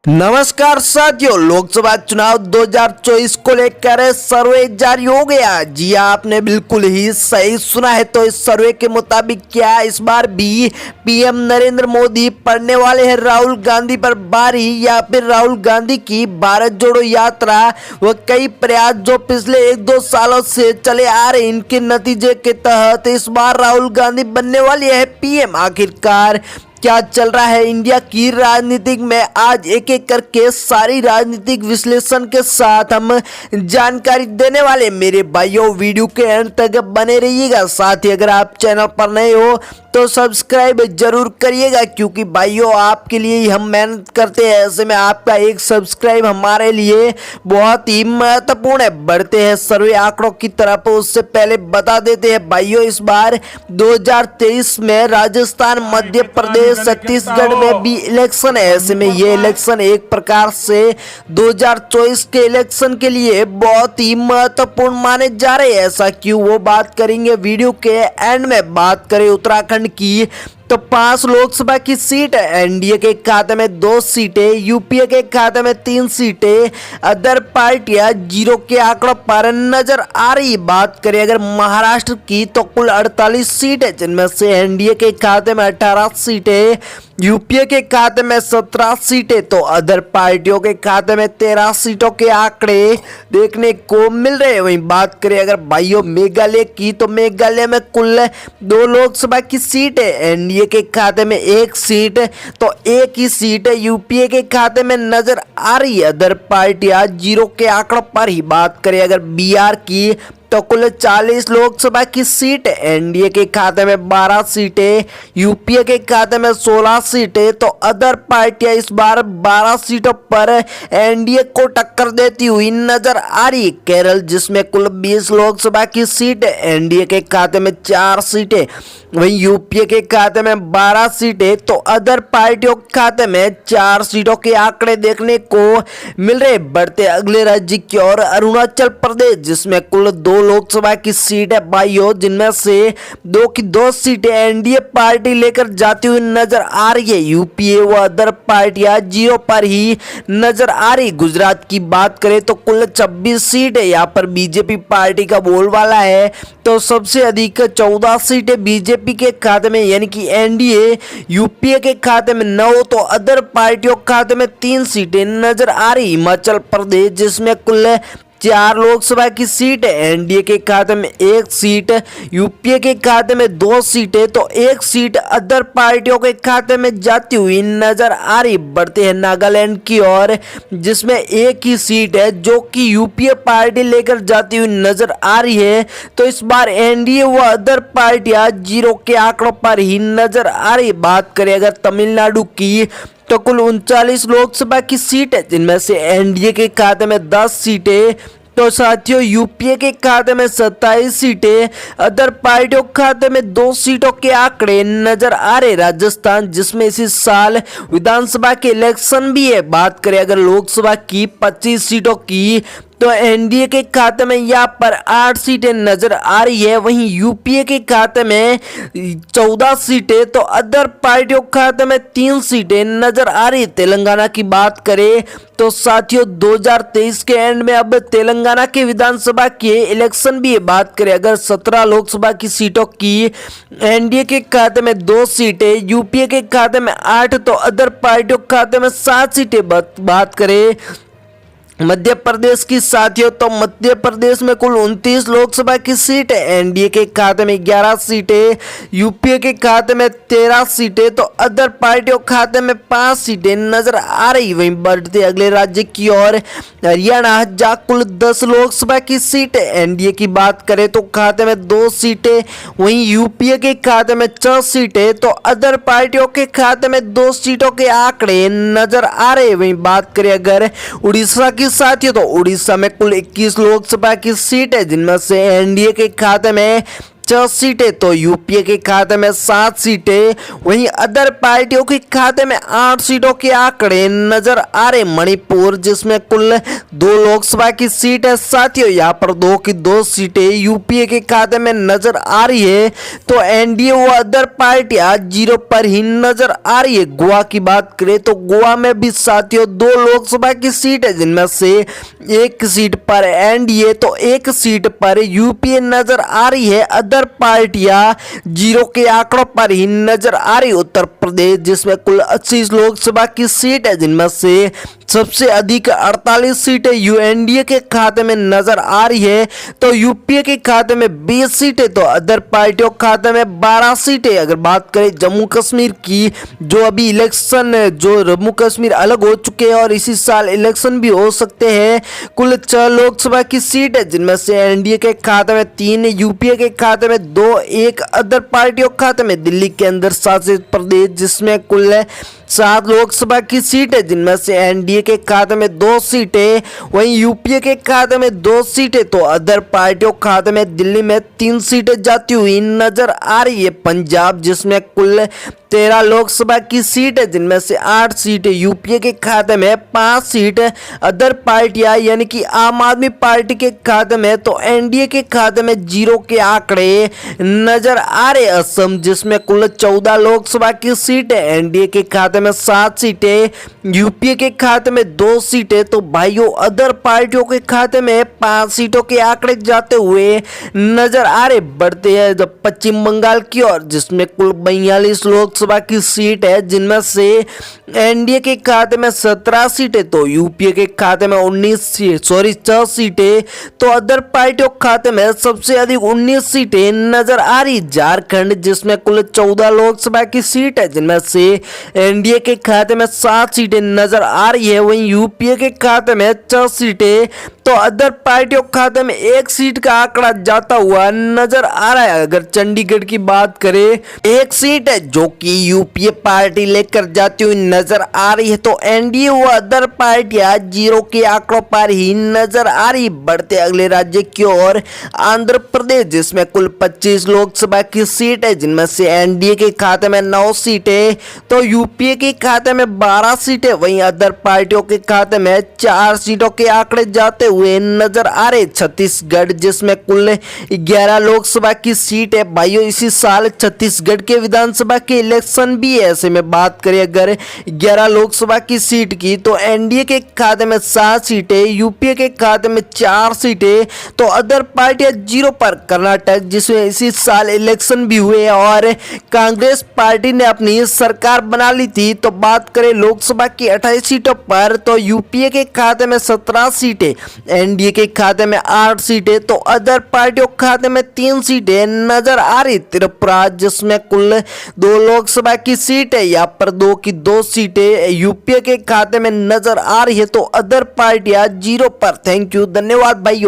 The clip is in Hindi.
नमस्कार साथियों, लोकसभा चुनाव 2024 को लेकर सर्वे जारी हो गया। जी आपने बिल्कुल ही सही सुना है। तो इस सर्वे के मुताबिक क्या इस बार भी पीएम नरेंद्र मोदी पड़ने वाले हैं राहुल गांधी पर भारी, या फिर राहुल गांधी की भारत जोड़ो यात्रा व कई प्रयास जो पिछले 1-2 सालों से चले आ रहे, इनके नतीजे के तहत इस बार राहुल गांधी बनने वाली है पीएम। आखिरकार क्या चल रहा है इंडिया की राजनीतिक में, आज एक एक करके सारी राजनीतिक विश्लेषण के साथ हम जानकारी देने वाले। मेरे भाइयों, वीडियो के अंत तक बने रहिएगा। साथ ही अगर आप चैनल पर नए हो तो सब्सक्राइब जरूर करिएगा, क्योंकि भाइयों आपके लिए ही हम मेहनत करते हैं। ऐसे में आपका एक सब्सक्राइब हमारे लिए बहुत ही महत्वपूर्ण है। बढ़ते हैं सर्वे आंकड़ों की तरफ, उससे पहले बता देते हैं भाइयों, इस बार 2023 में राजस्थान, मध्य प्रदेश, छत्तीसगढ़ में भी इलेक्शन है। ऐसे में ये इलेक्शन एक प्रकार से 2024 के इलेक्शन के लिए बहुत ही महत्वपूर्ण माने जा रहे हैं। ऐसा क्यों, वो बात करेंगे वीडियो के एंड में। बात करें उत्तराखंड की तो 5 लोकसभा की सीट है, एनडीए के खाते में 2 सीटें, यूपीए के खाते में 3 सीटें, अदर पार्टियां 0 के आंकड़ों पर नजर आ रही। बात करें अगर महाराष्ट्र की तो कुल 48 सीटें, जिनमें से एनडीए के खाते में 18 सीटें, यूपीए के खाते में 17 सीटें, तो अदर पार्टियों के खाते में 13 सीटों के आंकड़े देखने को मिल रहे हैं। वहीं बात करें अगर भाइयों मेघालय की तो मेघालय में कुल 2 लोकसभा की सीट है, एनडीए के खाते में 1 सीट, तो 1 ही सीट यूपीए के खाते में नजर आ रही है। अदर पार्टियां 0 के आंकड़ों पर ही। बात करें अगर बिहार की तो कुल 40 लोकसभा की सीट, एनडीए के खाते में 12 सीटें, यूपीए के खाते में 16 सीटें, तो अदर पार्टियां इस बार 12 सीटों पर एनडीए को टक्कर देती हुई नजर आ रही। केरल जिसमें कुल 20 लोकसभा की सीट, एनडीए के खाते में 4 सीटें, वहीं यूपीए के खाते में 12 सीटें, तो अदर पार्टियों के खाते में 4 सीटों के आंकड़े देखने को मिल रहे। बढ़ते अगले राज्य की ओर, अरुणाचल प्रदेश जिसमें कुल 2 लोकसभा की सीट है भाइयों, जिनमें से 2 की 2 सीटें एनडीए पार्टी लेकर जाती हुई नजर आ रही है। यूपीए व अदर पार्टियां 0 पर ही नजर आ रही। गुजरात की बात करें तो कुल 26 सीट है, यहाँ पर बीजेपी पार्टी का बोलबाला है, तो सबसे अधिक 14 सीटें बीजेपी के खाते में, यानी कि एनडीए, यूपीए के खाते में 9, तो अदर पार्टियों के खाते में 3 सीटें नजर आ रही। हिमाचल प्रदेश जिसमें कुल 4 लोकसभा की सीट है, एनडीए के खाते में 1 सीट, यूपीए के खाते में 2 सीटें, तो 1 सीट अदर पार्टियों के खाते में जाती हुई नजर आ रही। बढ़ते हैं नागालैंड की ओर, जिसमें 1 ही सीट है जो कि यूपीए पार्टी लेकर जाती हुई नजर आ रही है। तो इस बार एनडीए व अदर पार्टियां 0 के आंकड़ों पर ही नजर आ रही। बात करें अगर तमिलनाडु की तो कुल 39 लोकसभा की सीट है, जिनमें से एनडीए के खाते में 10 सीटें, तो साथियों यूपीए के खाते में 27 सीटें, अदर पार्टियों के खाते में 2 सीटों के आंकड़े नजर आ रहे। राजस्थान जिसमें इसी साल विधानसभा के इलेक्शन भी है। बात करें अगर लोकसभा की 25 सीटों की तो एनडीए के खाते में यहाँ पर 8 सीटें नजर आ रही है, वहीं यूपीए के खाते में 14 सीटें, तो अदर पार्टियों के खाते में 3 सीटें नजर आ रही। तेलंगाना की बात करें तो साथियों 2023 के एंड में अब तेलंगाना के विधानसभा के इलेक्शन भी है। बात करें अगर 17 लोकसभा की सीटों की, एनडीए के खाते में 2 सीटें, यूपीए के खाते में 8, तो अदर पार्टियों के खाते में 7 सीटें। बात करें मध्य प्रदेश की साथियों तो मध्य प्रदेश में कुल 29 लोकसभा की सीट है, एनडीए के खाते में 11 सीटें, यूपीए के खाते में 13 सीटें, तो अदर पार्टियों के खाते में 5 सीटें नजर आ रही। वहीं बढ़ते अगले राज्य की ओर, हरियाणा जहाँ कुल 10 लोकसभा की सीट है, एनडीए की बात करें तो खाते में 2 सीटें, वहीं यूपीए के खाते में 6 सीटें, तो अदर पार्टियों के खाते में 2 सीटों के आंकड़े नजर आ रहे। वहीं बात करें अगर उड़ीसा की साथियों तो उड़ीसा में कुल 21 लोकसभा की सीट है, जिनमें से एनडीए के खाते में 6 सीटें तो यूपीए के खाते में 7 सीटें, वहीं अदर पार्टियों के खाते में 8 सीटों के आंकड़े नजर आ रहे। मणिपुर जिसमें कुल 2 लोकसभा की सीट है साथियों, यहाँ पर 2 की 2 सीटें यूपीए के खाते में नजर आ रही है। तो एनडीए व अदर पार्टियां 0 पर ही नजर आ रही है। गोवा की बात करें तो गोवा में भी साथियों 2 लोकसभा की सीट है, जिनमें से 1 सीट पर एनडीए तो 1 सीट पर यूपीए नजर आ रही है। अदर पार्टियां 0 के आंकड़ों पर ही नजर आ रही। उत्तर प्रदेश जिसमें कुल 80 लोकसभा की सीट है, जिनमें से सबसे अधिक 48 सीटें यूएनडीए के खाते में नजर आ रही है। तो यूपीए के खाते में 20 सीटें तो अदर पार्टियों के खाते में 12 सीटें। अगर बात करें जम्मू कश्मीर की, जो अभी इलेक्शन जो जम्मू कश्मीर अलग हो चुके हैं और इसी साल इलेक्शन भी हो सकते हैं, कुल 6 लोकसभा की सीट है, जिनमें से एनडीए के खाते में 3, यूपीए के खाते में 2, 1 अदर पार्टियों के खाते में। दिल्ली के अंदर शासित प्रदेश जिसमें कुल 7 लोकसभा की सीट है, जिनमें से एनडीए के खाते में 2 सीटें, वहीं यूपीए के खाते में 2 सीटें तो अदर पार्टियों के खाते में दिल्ली में 3 सीटें जाती हुई नजर आ रही है। पंजाब जिसमें कुल 13 लोकसभा की सीट है, जिनमें से 8 सीटें यूपीए के खाते में, 5 सीट अदर पार्टियां यानी कि आम आदमी पार्टी के खाते में, तो एनडीए के खाते में 0 के आंकड़े नजर आ रहे। असम जिसमें कुल 14 लोकसभा की सीट है, एनडीए के खाते में 7 सीटें, यूपीए के खाते में 2 सीटें, तो भाइयों अदर पार्टियों के खाते में 5 सीटों के आंकड़े जाते हुए नजर आ रहे। बढ़ते हैं जब पश्चिम बंगाल की ओर, जिसमें कुल 42 लोकसभा की सीट है, जिनमें से एनडीए के खाते में 17 सीटें तो यूपीए के खाते में 6 सीटें, तो अदर पार्टियों के खाते में सबसे अधिक 19 सीटें नजर आ रही। झारखंड जिसमें कुल 14 लोकसभा की सीट है, जिनमें से एनडीए के खाते में 7 सीटें नजर आ रही है, वहीं यूपीए के खाते में 6 सीटें, तो अदर पार्टियों के खाते में 1 सीट का आंकड़ा जाता हुआ नजर आ रहा है। अगर चंडीगढ़ की बात करें, 1 सीट है जो कि यूपीए पार्टी लेकर जाती हुई नजर आ रही है। तो एनडीए व अदर पार्टियां 0 के आंकड़ों पर ही नजर आ रही। बढ़ते अगले राज्य की ओर, आंध्र प्रदेश जिसमें कुल 25 लोकसभा की सीट है, जिनमें से एनडीए के खाते में 9 सीटें, तो यूपीए के खाते में 12 सीटें, वहीं अदर पार्टियों के खाते में 4 सीटों के आंकड़े जाते हुए नजर आ रहे। छत्तीसगढ़ जिसमें कुल 11 लोकसभा की सीट है, भाइयों इसी साल छत्तीसगढ़ के विधानसभा के इलेक्शन भी है। ऐसे में बात करें अगर 11 लोकसभा की सीट की, तो एनडीए के खाते में 7 सीटें, यूपीए के खाते में 4 सीटें, तो अदर पार्टियां 0 पर। कर्नाटक जिसमें इसी साल इलेक्शन भी हुए और कांग्रेस पार्टी ने अपनी सरकार बना ली थी। तो बात करें लोकसभा की 28 सीटों पर, तो यूपीए के खाते में 17 सीटें, एनडीए के खाते में 8 सीटें, तो अदर पार्टियों के खाते में 3 सीटें नजर आ रही। त्रिपुरा जिसमें कुल 2 लोकसभा की सीट है, यहाँ पर 2 की 2 सीटें यूपीए के खाते में नजर आ रही है, तो अदर पार्टियां 0 पर। थैंक यू, धन्यवाद भाइयों।